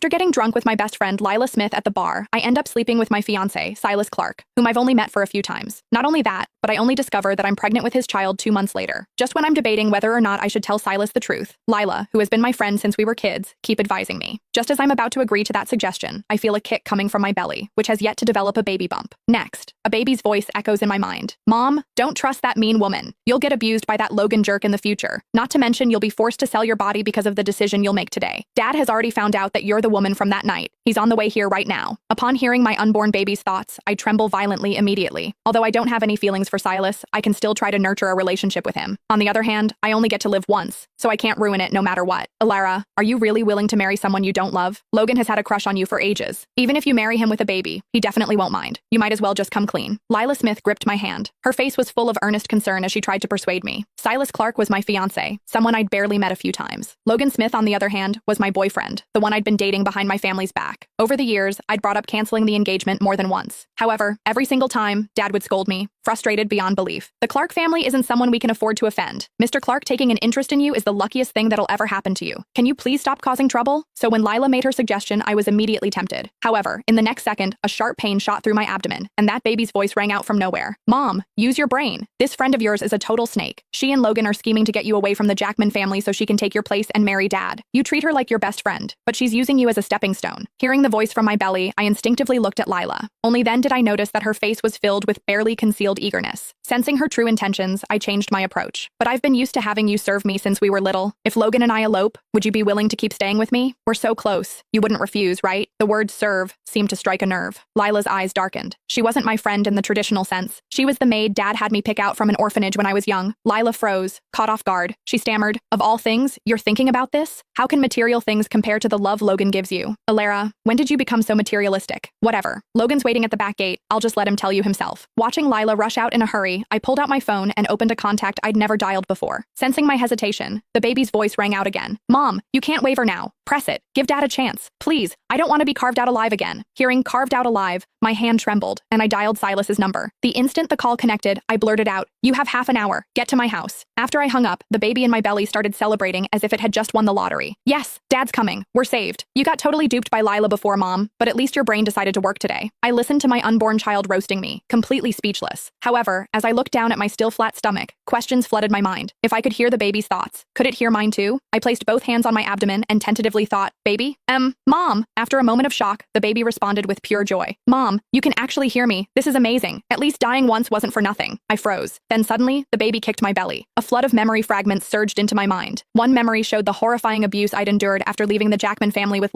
After getting drunk with my best friend Lila Smith at the bar, I end up sleeping with my fiancé, Silas Clark, whom I've only met for a few times. Not only that, but I only discover that I'm pregnant with his child 2 months later. Just when I'm debating whether or not I should tell Silas the truth, Lila, who has been my friend since we were kids, keep advising me. Just as I'm about to agree to that suggestion, I feel a kick coming from my belly, which has yet to develop a baby bump. Next, a baby's voice echoes in my mind. Mom, don't trust that mean woman. You'll get abused by that Logan jerk in the future. Not to mention you'll be forced to sell your body because of the decision you'll make today. Dad has already found out that you're the woman from that night. He's on the way here right now. Upon hearing my unborn baby's thoughts, I tremble violently immediately. Although I don't have any feelings for Silas, I can still try to nurture a relationship with him. On the other hand, I only get to live once, so I can't ruin it no matter what. Alara, are you really willing to marry someone you don't love? Logan has had a crush on you for ages. Even if you marry him with a baby, he definitely won't mind. You might as well just come clean. Lila Smith gripped my hand. Her face was full of earnest concern as she tried to persuade me. Silas Clark was my fiancé, someone I'd barely met a few times. Logan Smith, on the other hand, was my boyfriend, the one I'd been dating behind my family's back. Over the years, I'd brought up canceling the engagement more than once. However, every single time, Dad would scold me, frustrated beyond belief. The Clark family isn't someone we can afford to offend. Mr. Clark taking an interest in you is the luckiest thing that'll ever happen to you. Can you please stop causing trouble? So when Lila made her suggestion, I was immediately tempted. However, in the next second, a sharp pain shot through my abdomen, and that baby's voice rang out from nowhere. Mom, use your brain. This friend of yours is a total snake. She and Logan are scheming to get you away from the Jackman family so she can take your place and marry Dad. You treat her like your best friend, but she's using you as a stepping stone. Hearing the voice from my belly, I instinctively looked at Lila. Only then did I notice that her face was filled with barely concealed eagerness. Sensing her true intentions, I changed my approach. But I've been used to having you serve me since we were little. If Logan and I elope, would you be willing to keep staying with me? We're so close. You wouldn't refuse, right? The word serve seemed to strike a nerve. Lila's eyes darkened. She wasn't my friend in the traditional sense. She was the maid Dad had me pick out from an orphanage when I was young. Lila froze, caught off guard. She stammered, "Of all things, you're thinking about this? How can material things compare to the love Logan gives you?" Alara, when did you become so materialistic? Whatever. Logan's waiting at the back gate. I'll just let him tell you himself. Watching Lila rush out in a hurry, I pulled out my phone and opened a contact I'd never dialed before. Sensing my hesitation, the baby's voice rang out again. Mom, you can't waver now. Press it. Give Dad a chance. Please, I don't want to be carved out alive again. Hearing carved out alive, my hand trembled, and I dialed Silas's number. The instant the call connected, I blurted out, "You have half an hour. Get to my house." After I hung up, the baby in my belly started celebrating as if it had just won the lottery. Yes, Dad's coming. We're saved. You got totally duped by Lila before, Mom, but at least your brain decided to work today. I listened to my unborn child roasting me, completely speechless. However, as I looked down at my still flat stomach, questions flooded my mind. If I could hear the baby's thoughts, could it hear mine too? I placed both hands on my abdomen and tentatively thought, "Baby? Mom." After a moment of shock, the baby responded with pure joy. "Mom, you can actually hear me. This is amazing. At least dying once wasn't for nothing." I froze. Then suddenly, the baby kicked my belly. A flood of memory fragments surged into my mind. One memory showed the horrifying abuse I'd endured after leaving the Jackman family with